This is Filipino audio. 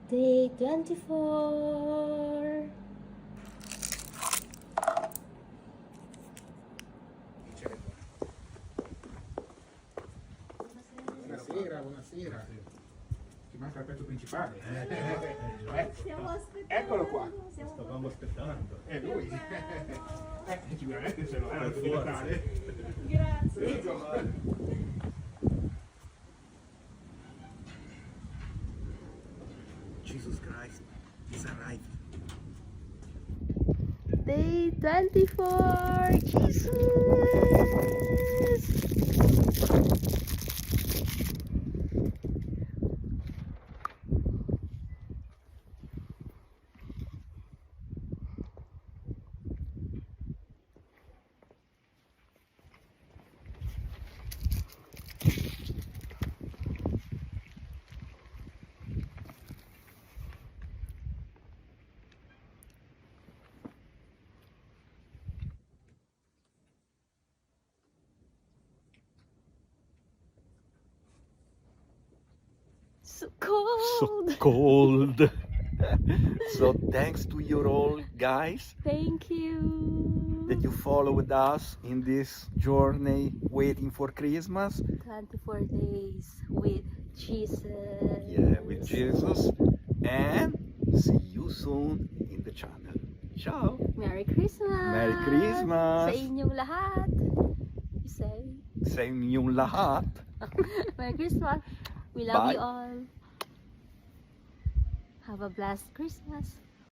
Day 24. Buonasera, buonasera. Ci manca il pezzo principale. Stiamo aspettando. Eccolo qua. Stavamo aspettando. È lui. Sicuramente ce l'ho. Per forza. Grazie. Jesus Christ is arrived. Day 24. Jesus. So cold. So cold. So thanks to you all guys Thank you. that you followed us in this journey waiting for Christmas. 24 days with Jesus. Yeah, with Jesus. And see you soon in the channel. Ciao. Merry Christmas. Merry Christmas. Sa inyong lahat. You say. Sa inyong lahat. Merry Christmas. We love Bye. you all. Have a blessed Christmas.